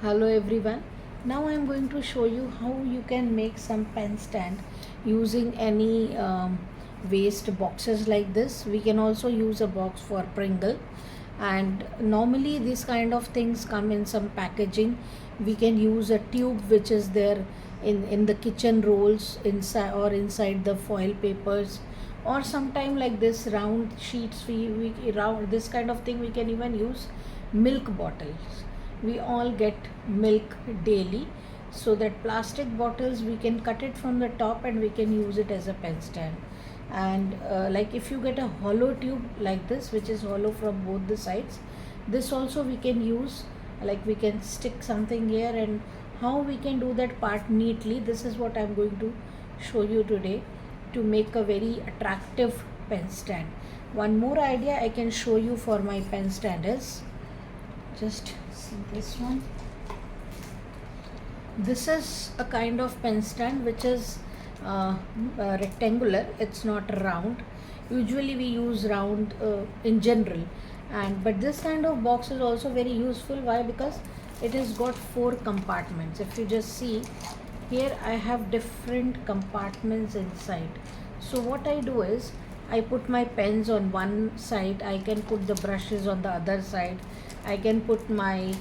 Hello everyone. Now I am going to show you how you can make some pen stand using any waste boxes like this. We can also use a box for Pringle, and normally these kind of things come in some packaging. We can use a tube which is there in the kitchen rolls inside or inside the foil papers, or sometime like this round sheets. We round this kind of thing. We can even use milk bottles. We all get milk daily, so that plastic bottles we can cut it from the top and we can use it as a pen stand. And like if you get a hollow tube like this which is hollow from both the sides, this also we can use. Like we can stick something here, and how we can do that part neatly, this is what I'm going to show you today to make a very attractive pen stand. One more idea I can show you for my pen stand is, just see this one. This is a kind of pen stand which is rectangular. It's not round. Usually we use round in general, and but this kind of box is also very useful. Why? Because it has got 4 compartments. If you just see here, I have different compartments inside. So what I do is, I put my pens on one side, I can put the brushes on the other side, I can put my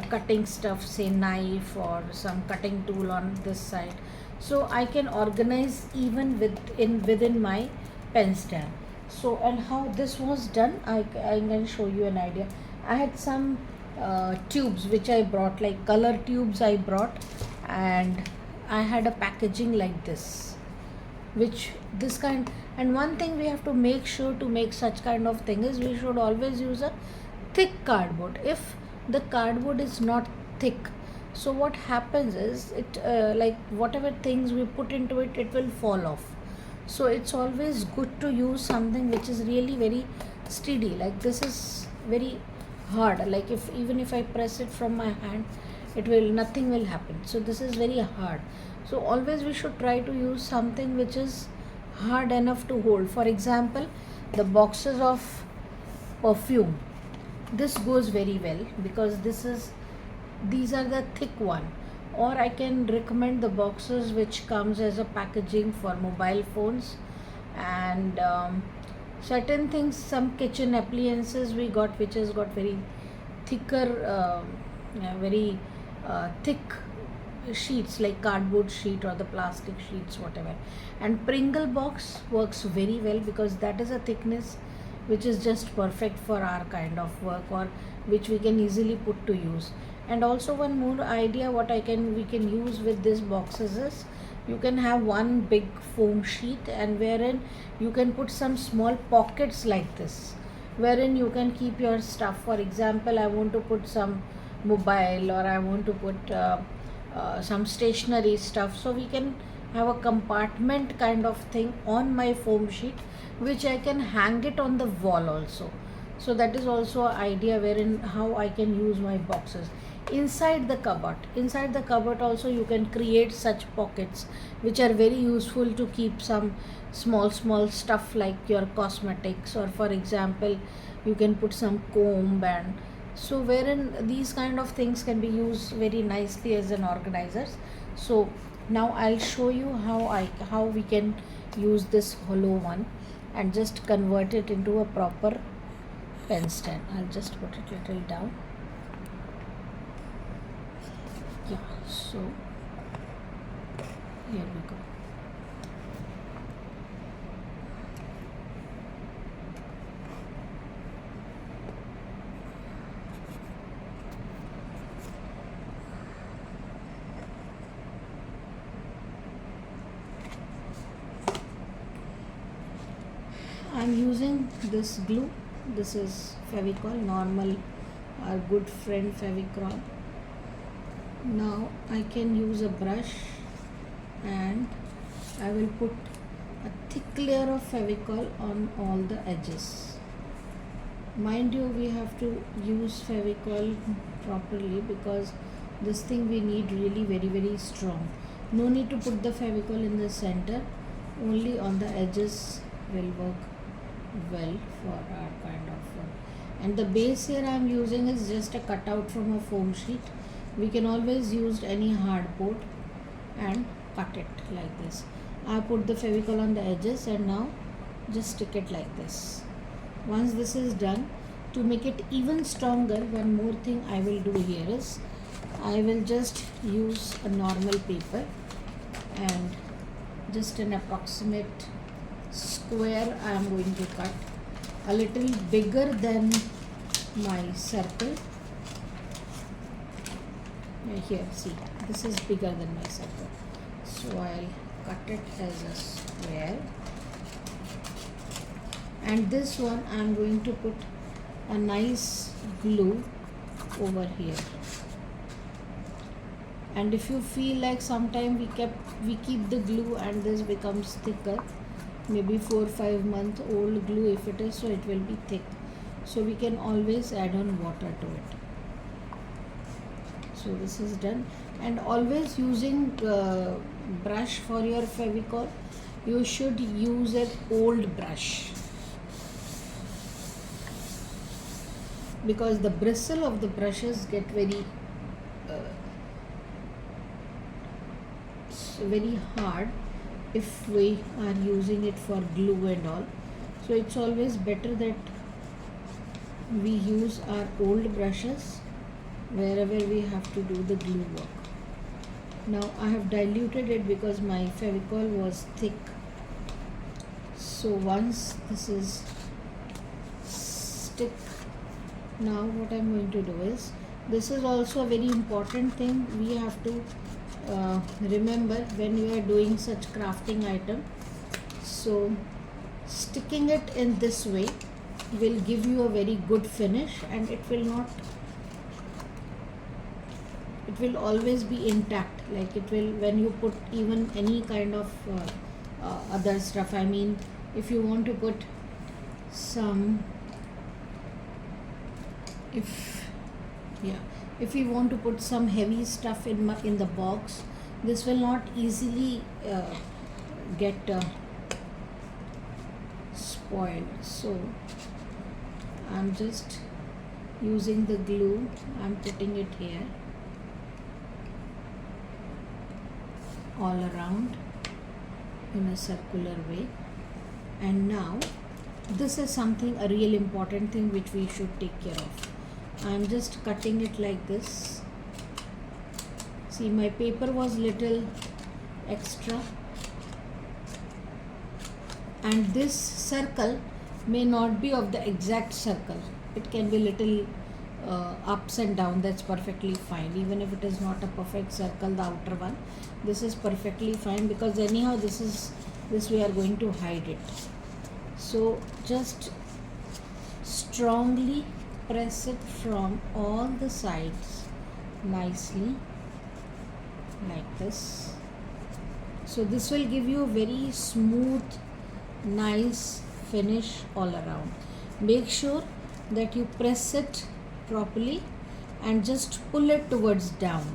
cutting stuff, say knife or some cutting tool on this side. So I can organize even within my pen stand. So, and how this was done, I can show you an idea. I had some tubes which I brought, like color tubes I brought, and I had a packaging like this, which this kind. And one thing we have to make sure to make such kind of thing is, we should always use a thick cardboard. If the cardboard is not thick, so what happens is, it like whatever things we put into it, it will fall off. So it's always good to use something which is really very steady. Like this is very hard, like if even if I press it from my hand, it will, nothing will happen. So this is very hard. So always we should try to use something which is hard enough to hold. For example, the boxes of perfume, this goes very well because these are the thick one. Or I can recommend the boxes which comes as a packaging for mobile phones, and certain things, some kitchen appliances we got which has got very thicker, very thick sheets, like cardboard sheet or the plastic sheets, whatever. And Pringle box works very well because that is a thickness which is just perfect for our kind of work, or which we can easily put to use. And also one more idea what we can use with these boxes is, you can have one big foam sheet, and wherein you can put some small pockets like this, wherein you can keep your stuff. For example, I want to put some mobile, or I want to put some stationery stuff, so we can have a compartment kind of thing on my foam sheet, which I can hang it on the wall also. So that is also an idea wherein how I can use my boxes. Inside the cupboard also you can create such pockets which are very useful to keep some small stuff like your cosmetics, or for example you can put some comb. And so wherein these kind of things can be used very nicely as an organizers. So now I'll show you how we can use this hollow one and just convert it into a proper pen stand. I'll just put it little down. Yeah, so here we go. I'm using this glue. This is Fevicol, normal, our good friend Fevicol. Now I can use a brush, and I will put a thick layer of Fevicol on all the edges. Mind you, we have to use Fevicol properly because this thing we need really very strong. No need to put the Fevicol in the center, only on the edges will work well for our kind of work. And the base here I am using is just a cutout from a foam sheet, We can always use any hardboard and cut it like this. I put the Fevicol on the edges and now just stick it like this. Once this is done, to make it even stronger, one more thing I will do here is I will just use a normal paper and just an approximate square I am going to cut, a little bigger than my circle. Here, see, this is bigger than my circle, so I'll cut it as a square, and this one I'm going to put a nice glue over here. And if you feel like sometime we keep the glue and this becomes thicker, maybe 4 or 5 month old glue if it is, so it will be thick, so we can always add on water to it. So this is done. And always using brush for your Fevicol, you should use an old brush, because the bristle of the brushes get very very hard if we are using it for glue and all. So it's always better that we use our old brushes wherever we have to do the glue work. Now I have diluted it because my Fevicol was thick. So once this is stick, now what I'm going to do is, this is also a very important thing we have to remember when you are doing such crafting item. So sticking it in this way will give you a very good finish, and it will always be intact. Like it will, when you put even any kind of other stuff, I mean if you want to put some, if you want to put some heavy stuff in the box, this will not easily get spoiled. So I'm just using the glue, I'm putting it here all around in a circular way. And now this is something, a real important thing which we should take care of. I'm just cutting it like this. See, my paper was little extra, and this circle may not be of the exact circle. It can be little ups and down. That's perfectly fine. Even if it is not a perfect circle, the outer one, this is perfectly fine, because anyhow this we are going to hide it. So just strongly press it from all the sides nicely like this. So this will give you a very smooth, nice finish all around. Make sure that you press it properly and just pull it towards down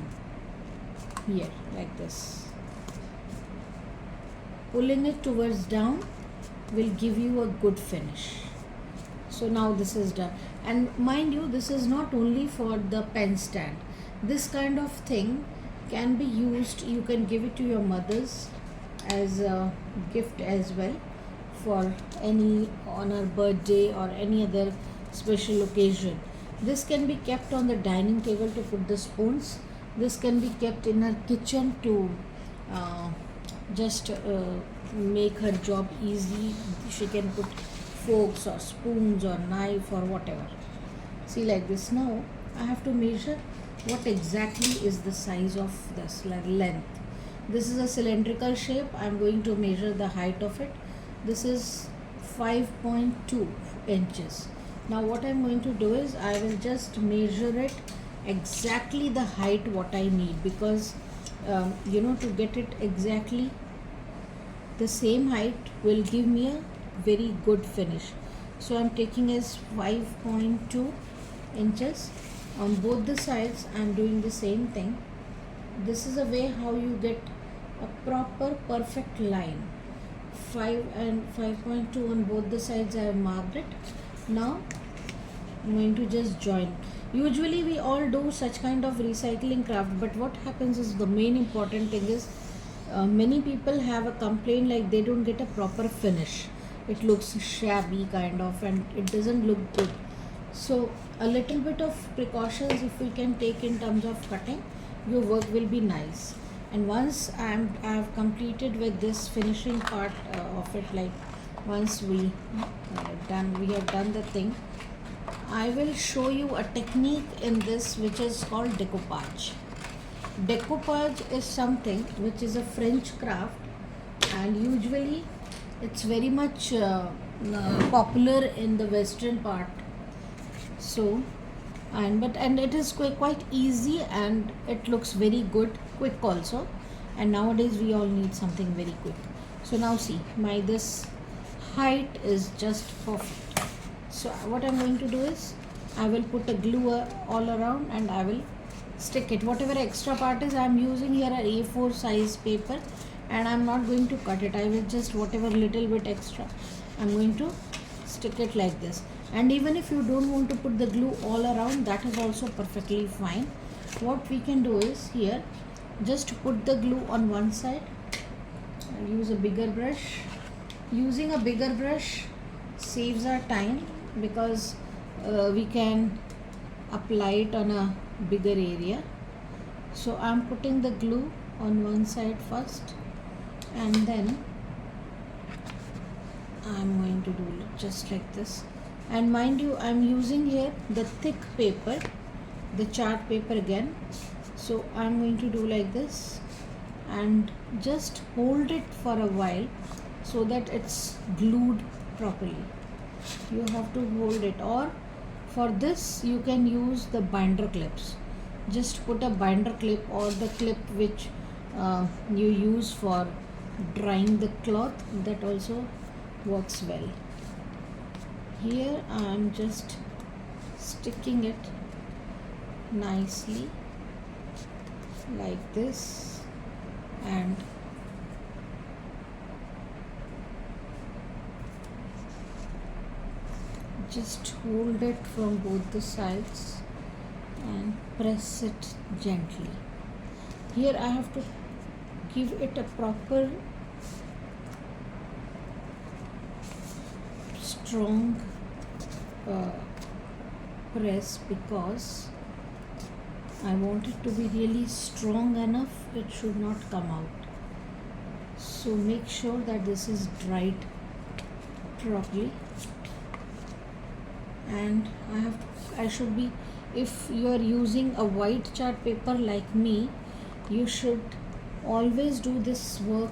here like this. Pulling it towards down will give you a good finish. So now this is done. And mind you, this is not only for the pen stand. This kind of thing can be used, you can give it to your mothers as a gift as well, for any, on her birthday or any other special occasion. This can be kept on the dining table to put the spoons. This can be kept in her kitchen to just make her job easy. She can put forks or spoons or knife or whatever. See, like this. Now I have to measure what exactly is the size of this length. This is a cylindrical shape. I am going to measure the height of it. This is 5.2 inches. Now what I am going to do is, I will just measure it exactly the height what I need, because to get it exactly the same height will give me a very good finish. So I am taking as 5.2 inches on both the sides. I am doing the same thing. This is a way how you get a proper perfect line. 5 and 5.2 on both the sides I have marked it. Now I'm going to just join. Usually we all do such kind of recycling craft, but what happens is the main important thing is many people have a complaint like they don't get a proper finish. It looks shabby kind of and it doesn't look good. So a little bit of precautions if we can take in terms of cutting, your work will be nice. And once I have completed with this finishing part of it, like once we have done the thing, I will show you a technique in this which is called decoupage. Decoupage is something which is a French craft, and usually it's very much popular in the western part. So and it is quite easy and it looks very good, quick also, and nowadays we all need something very quick. So now see, my this height is just perfect. So what I'm going to do is I will put a glue all around and I will stick it. Whatever extra part is, I'm using here a A4 size paper and I'm not going to cut it. I will just whatever little bit extra, I'm going to stick it like this. And even if you don't want to put the glue all around, that is also perfectly fine. What we can do is here, just put the glue on one side. I'll use a bigger brush. Using a bigger brush saves our time because we can apply it on a bigger area. So I'm putting the glue on one side first and then I'm going to do it just like this. And mind you, I'm using here the thick paper, the chart paper again. So I'm going to do like this and just hold it for a while so that it's glued properly. You have to hold it, or for this you can use the binder clips. Just put a binder clip or the clip which you use for drying the cloth, that also works well. Here I am just sticking it nicely like this and just hold it from both the sides and press it gently. Here I have to give it a proper strong press because I want it to be really strong enough, it should not come out. So make sure that this is dried properly. And I should be, if you are using a white chart paper like me, you should always do this work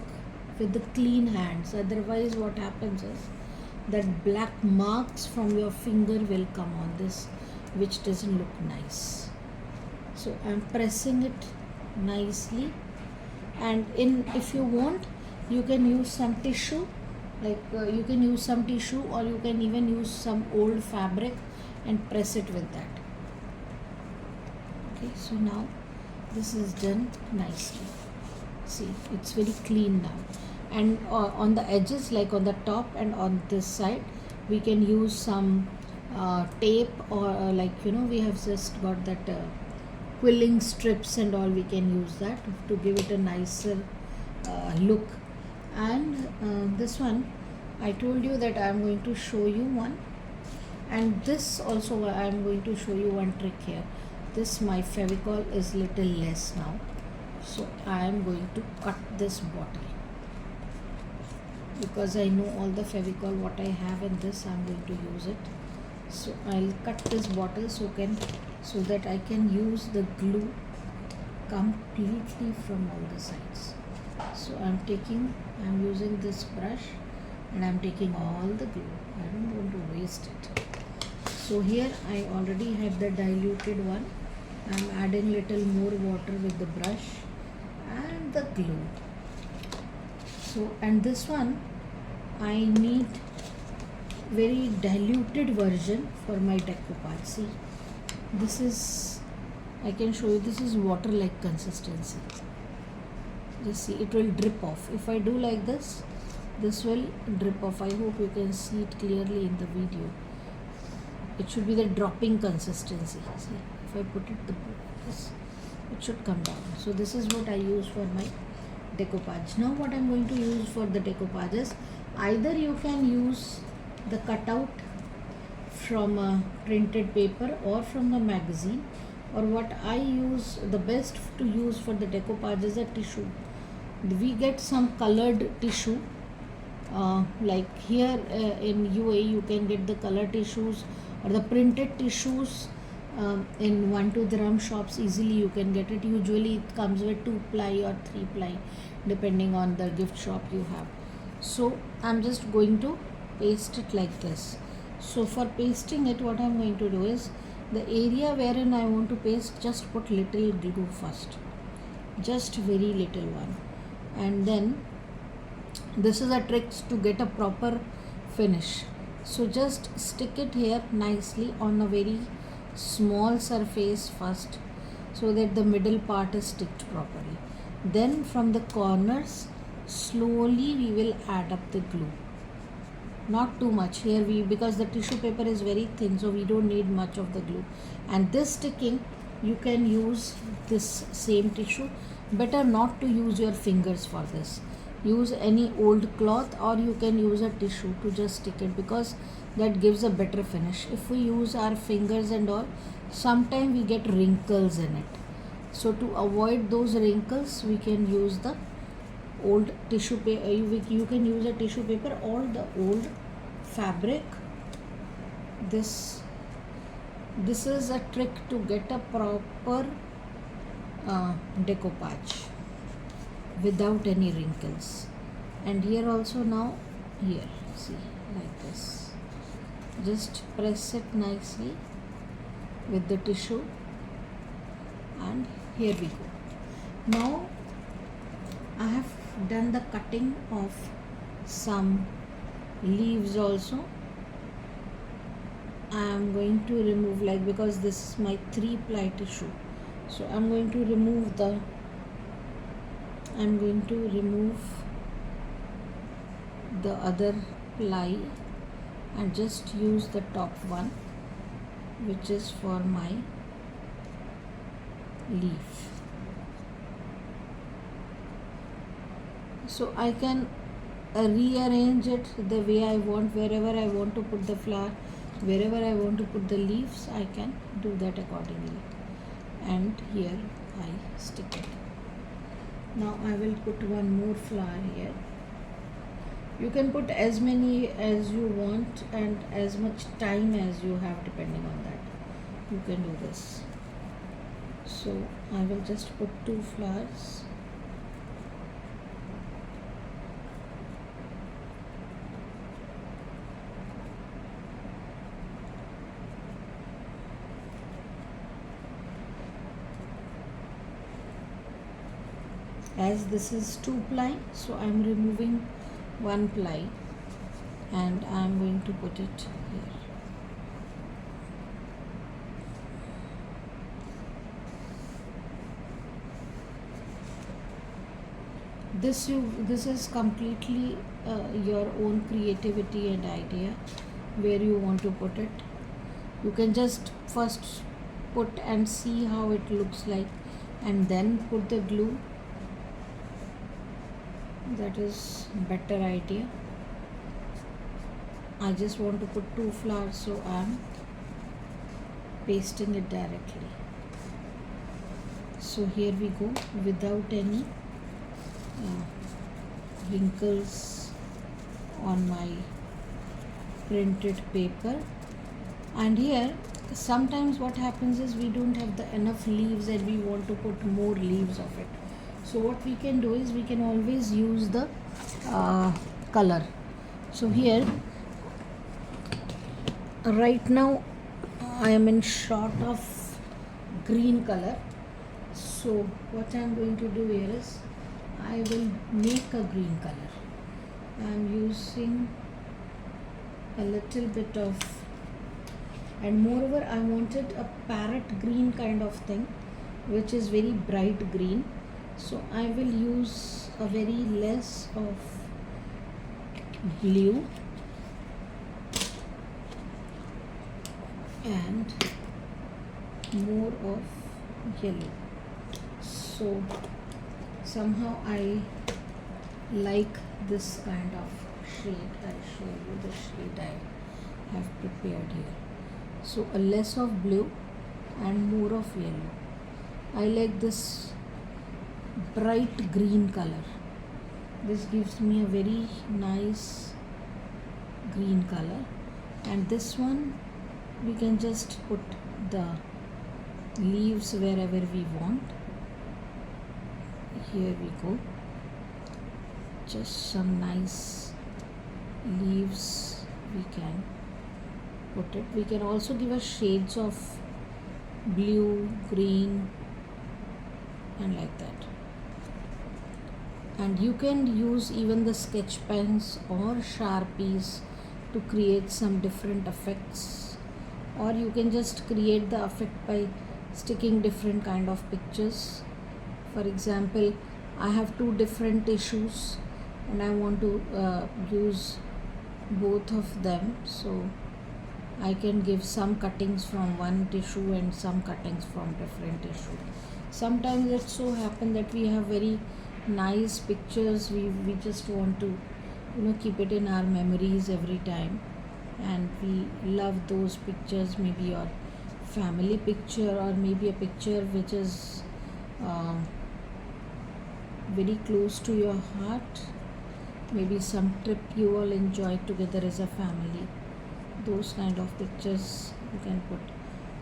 with the clean hands. Otherwise what happens is that black marks from your finger will come on this, which doesn't look nice. So I'm pressing it nicely, and if you want, you can use some tissue, like you can use some tissue, or you can even use some old fabric and press it with that. Okay, so now this is done nicely. See, it's very clean now. And on the edges, like on the top and on this side, we can use some tape, or we have just got that quilling strips and all. We can use that to give it a nicer look. And this one, I told you that I am going to show you one, and this also I am going to show you one trick here. This, my Fevicol is little less now, so I am going to cut this bottle because I know all the Fevicol what I have in this, I am going to use it. So I'll cut this bottle so that I can use the glue completely from all the sides. So I'm using this brush and I'm taking all the glue. I don't want to waste it. So here I already have the diluted one. I'm adding little more water with the brush and the glue. So, and this one I need very diluted version for my decoupage. See, this is, I can show you, this is water like consistency. Just see, it will drip off. If I do like this will drip off. I hope you can see it clearly in the video. it should be the dropping consistency. See, if I put it this, it should come down. So this is what I use for my decoupage. Now what I'm going to use for the decoupage is, either you can use the cutout from a printed paper or from the magazine, or what I use, the best to use for the decoupage is a tissue. We get some colored tissue, like here in UAE you can get the color tissues or the printed tissues in 1-2 dirham shops easily. You can get it. Usually it comes with 2 ply or 3 ply depending on the gift shop you have. So I'm just going to paste it like this. So for pasting it, what I'm going to do is, the area wherein I want to paste, just put little glue first, just very little one, and then this is a trick to get a proper finish. So just stick it here nicely on a very small surface first, so that the middle part is sticked properly. Then from the corners slowly we will add up the glue, not too much here, because the tissue paper is very thin, so we don't need much of the glue. And this sticking, you can use this same tissue. Better not to use your fingers for this. Use any old cloth, or you can use a tissue to just stick it, because that gives a better finish. If we use our fingers and all, sometimes we get wrinkles in it. So to avoid those wrinkles, we can use the old tissue paper. You can use a tissue paper or the old fabric. This is a trick to get a proper decoupage without any wrinkles. And here also, now here, see, like this, just press it nicely with the tissue, and here we go. Now I have done the cutting of some leaves also. I am going to remove, like, because this is my 3 ply tissue, so I'm going to remove the other ply and just use the top one, which is for my leaf. So I can rearrange it the way I want. Wherever I want to put the flower, wherever I want to put the leaves, I can do that accordingly. And here I stick it. Now I will put one more flower here. You can put as many as you want and as much time as you have, depending on that. You can do this. So I will just put 2 flowers. As this is 2 ply, so I am removing 1 ply and I am going to put it here. This is completely your own creativity and idea where you want to put it. You can just first put and see how it looks like, and then put the glue. That is better idea. I just want to put 2 flowers, so I am pasting it directly. So here we go, without any wrinkles on my printed paper. And here sometimes what happens is, we don't have enough leaves and we want to put more leaves of it. So what we can do is, we can always use the color. So here right now I am in short of green color. So what I am going to do here is, I will make a green color. I am using a little bit of, and moreover I wanted a parrot green kind of thing, which is very bright green. So I will use a very less of blue and more of yellow. So somehow I like this kind of shade. I'll show you the shade I have prepared here. So a less of blue and more of yellow. I like this bright green color. This gives me a very nice green color, and this one we can just put the leaves wherever we want. Here we go, just some nice leaves we can put it. We can also give us shades of blue, green, and like that. And you can use even the sketch pens or sharpies to create some different effects, or you can just create the effect by sticking different kind of pictures. For example, I have two different tissues and I want to use both of them, so I can give some cuttings from one tissue and some cuttings from different tissue. Sometimes it so happen that we have very nice pictures, we just want to keep it in our memories every time, and we love those pictures, maybe your family picture or maybe a picture which is very close to your heart, maybe some trip you all enjoyed together as a family. Those kind of pictures you can put,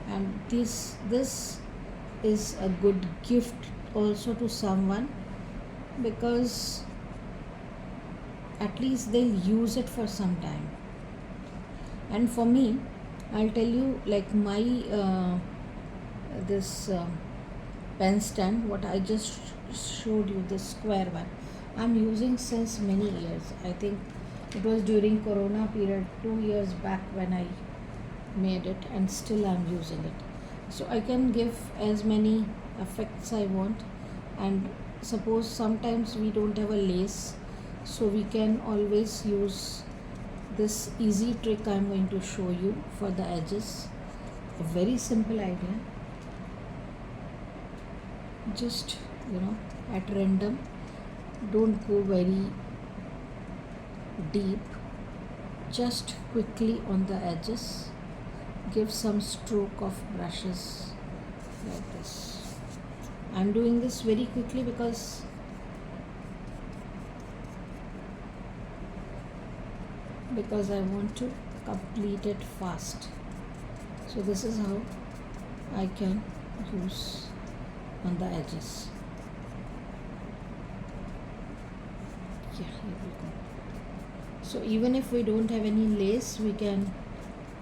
and this is a good gift also to someone, because at least they'll use it for some time. And for me, I'll tell you, like my this pen stand, what I just showed you, the square one, I'm using since many years. I think it was during Corona period 2 years back when I made it, and still I'm using it. So I can give as many effects I want, and suppose sometimes we don't have a lace, so we can always use this easy trick I'm going to show you for the edges. A very simple idea. Just at random, don't go very deep, just quickly on the edges give some stroke of brushes like this. I'm doing this very quickly because I want to complete it fast. So this is how I can use on the edges. Yeah, here we go. So even if we don't have any lace, we can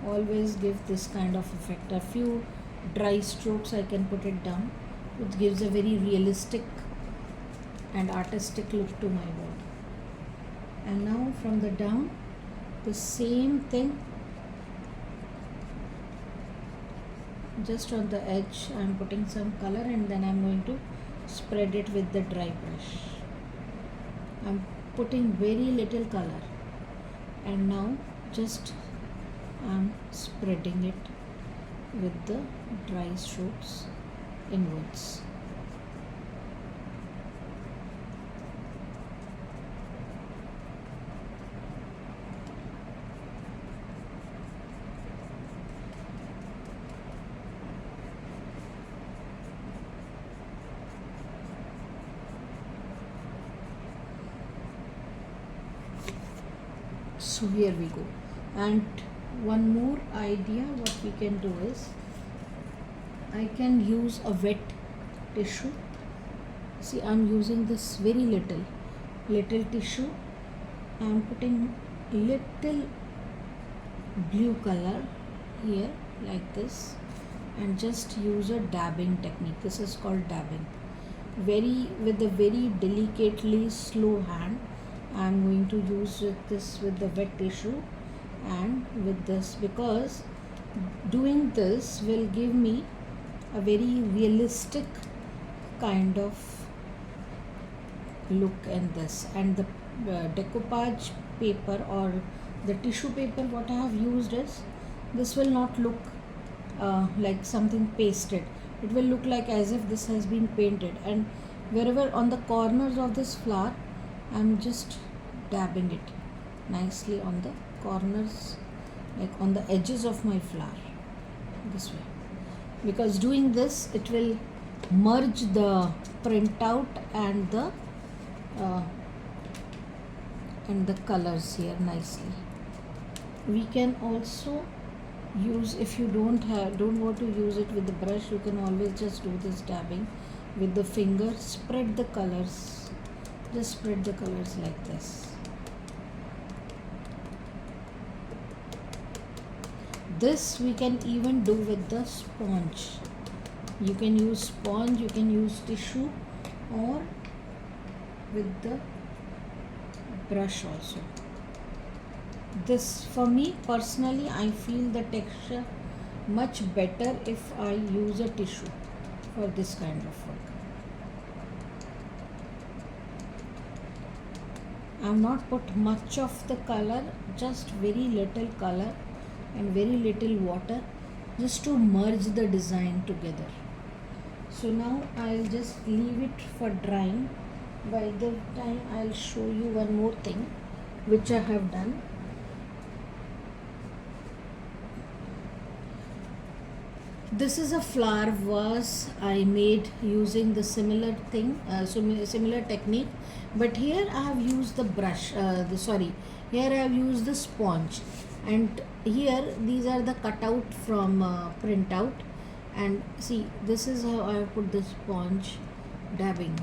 always give this kind of effect. A few dry strokes I can put it down, which gives a very realistic and artistic look to my work. And now from the down, the same thing, just on the edge I'm putting some color, and then I'm going to spread it with the dry brush. I'm putting very little color, and now just I'm spreading it with the dry strokes inwards. So here we go. And one more idea what we can do is, I can use a wet tissue. See, I'm using this very little tissue. I'm putting little blue color here like this, and just use a dabbing technique. This is called dabbing. With a very delicately slow hand, I'm going to use this with the wet tissue and with this, because doing this will give me a very realistic kind of look in this. And the decoupage paper or the tissue paper what I have used is, this will not look like something pasted. It will look like as if this has been painted, and wherever on the corners of this flower I'm just dabbing it nicely on the corners, like on the edges of my flower, this way, because doing this it will merge the printout uh, and the colors here nicely. We can also use, if you don't want to use it with the brush, you can always just do this dabbing with the finger. Spread the colors, just spread the colors like this. This we can even do with the sponge. You can use sponge, you can use tissue, or with the brush also. This, for me personally, I feel the texture much better if I use a tissue for this kind of work. I have not put much of the color, just very little color and very little water, just to merge the design together. So now I'll just leave it for drying. By the time I'll show you one more thing which I have done. This is a flower vase I made using the similar thing, similar technique, but here I have used the brush, here I have used the sponge, and here these are the cutout from printout, and see, this is how I have put the sponge. Dabbing,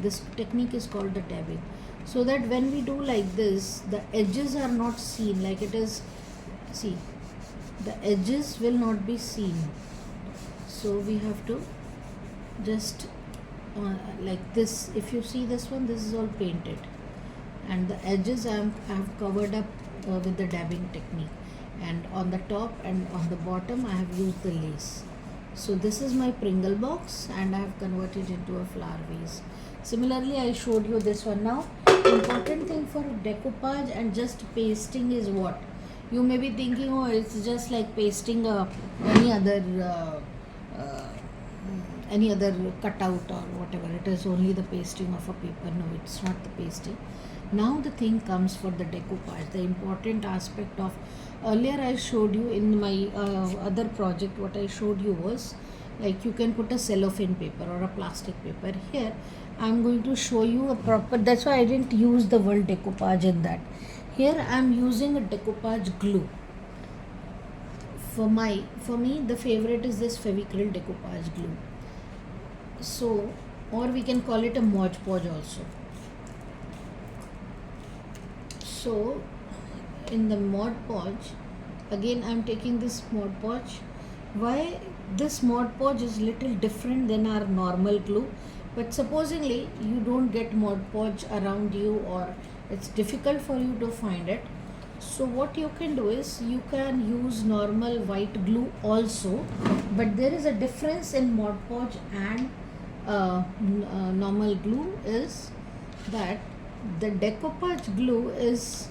this technique is called the dabbing, so that when we do like this, the edges are not seen, like it is, see, the edges will not be seen. So we have to just like this. If you see this one, this is all painted, and the edges I have covered up with the dabbing technique, and on the top and on the bottom I have used the lace. So this is my Pringle box, and I have converted into a flower vase. Similarly, I showed you this one. Now, important thing for decoupage and just pasting is what? You may be thinking, oh, it's just like pasting any other cutout or whatever. It is only the pasting of a paper. No, it's not the pasting. Now the thing comes for the decoupage, the important aspect of, earlier I showed you in my other project, what I showed you was like you can put a cellophane paper or a plastic paper. Here I'm going to show you a proper, that's why I didn't use the word decoupage in that. Here I'm using a decoupage glue. For me the favorite is this Fevicryl decoupage glue. So, or we can call it a Mod Podge also. So in the Mod Podge, again I'm taking this Mod Podge. Why this Mod Podge is little different than our normal glue, but supposingly you don't get Mod Podge around you, or it's difficult for you to find it. So what you can do is you can use normal white glue also, but there is a difference in Mod Podge and normal glue is that the decoupage glue is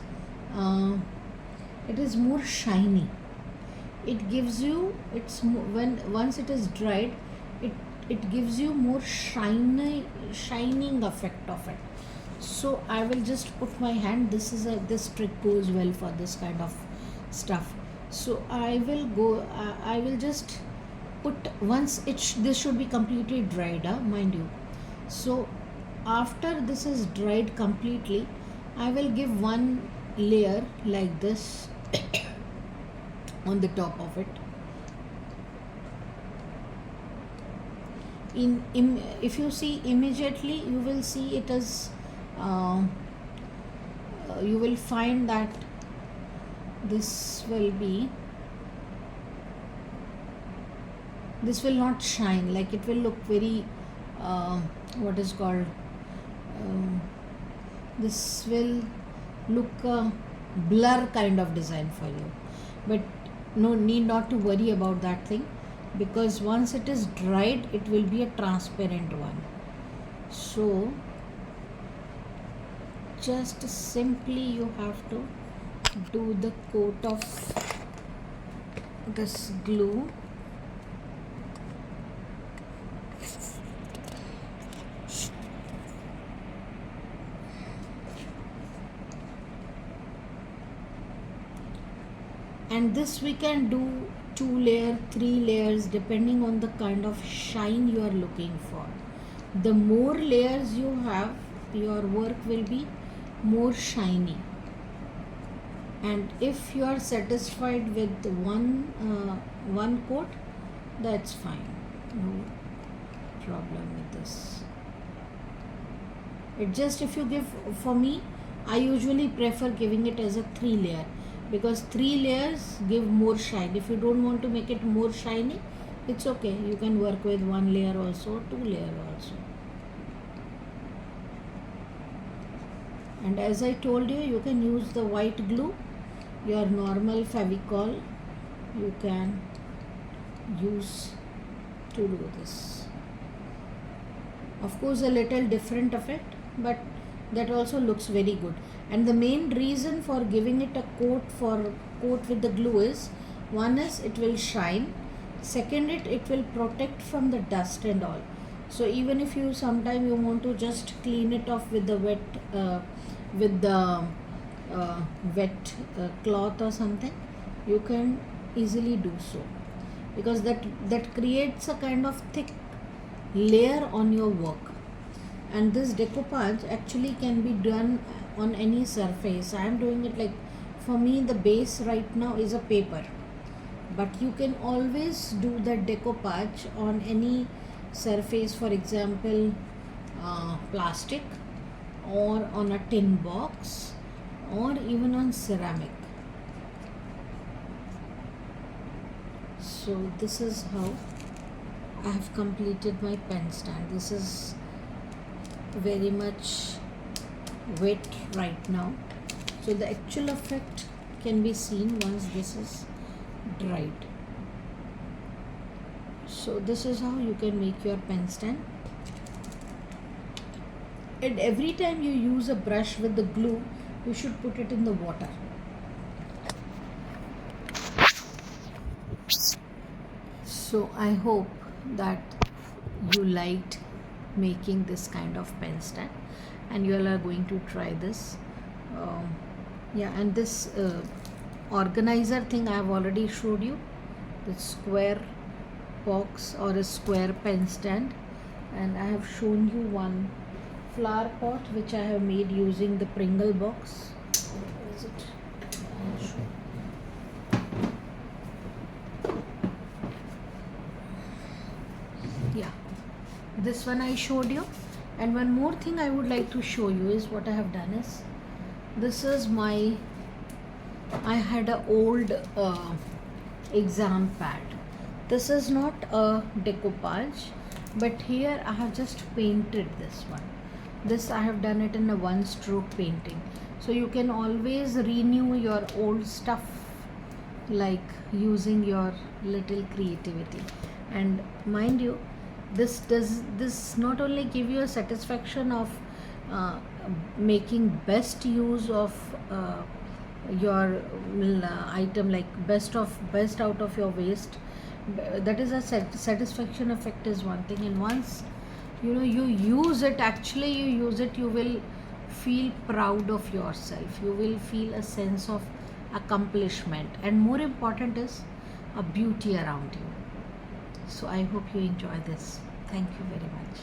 it is more shiny. It gives you, once it is dried, it gives you more shining effect of it. So I will just put my hand, this trick goes well for this kind of stuff. So I will just put, once this should be completely dried, mind you. So after this is dried completely, I will give one layer like this on the top of it. If you see immediately, you will see it is you will find that this will not shine, like it will look very what is called this will look a blur kind of design for you, but no need not to worry about that thing, because once it is dried it will be a transparent one. So just simply you have to do the coat of this glue and this we can do 2 layer, 3 layers depending on the kind of shine you are looking for. The more layers you have, your work will be more shiny. And if you are satisfied with one coat, that's fine, no problem with this. It just, if you give, for me, I usually prefer giving it as a 3 layer, because 3 layers give more shine. If you don't want to make it more shiny, it's okay, you can work with 1 layer also, 2 layer also. And as I told you, you can use the white glue, your normal Fevicol you can use to do this. Of course, a little different effect, but that also looks very good. And the main reason for giving it a coat with the glue is, one is it will shine, second it will protect from the dust and all. So even if you sometime you want to just clean it off with the wet cloth or something, you can easily do so, because that creates a kind of thick layer on your work. And this decoupage actually can be done on any surface. I am doing it, like, for me the base right now is a paper, but you can always do the decoupage on any surface, for example plastic, or on a tin box, or even on ceramic. So this is how I have completed my pen stand. This is very much wet right now, so the actual effect can be seen once this is dried. So this is how you can make your pen stand. And every time you use a brush with the glue, you should put it in the water. So I hope that you liked making this kind of pen stand, and you all are going to try this. Yeah, and this organizer thing I have already showed you, the square box or a square pen stand, and I have shown you one flower pot which I have made using the Pringle box. Where is it? Yeah, this one I showed you. And one more thing I would like to show you is what I have done is, this is my, I had a old exam pad. This is not a decoupage, but here I have just painted this one. This I have done it in a one stroke painting. So you can always renew your old stuff, like using your little creativity. And mind you, this not only give you a satisfaction of making best use of your item, like best out of your waste. That is a satisfaction effect is one thing, and once you use it, actually you use it, you will feel proud of yourself, you will feel a sense of accomplishment, and more important is a beauty around you. So I hope you enjoy this. Thank you very much.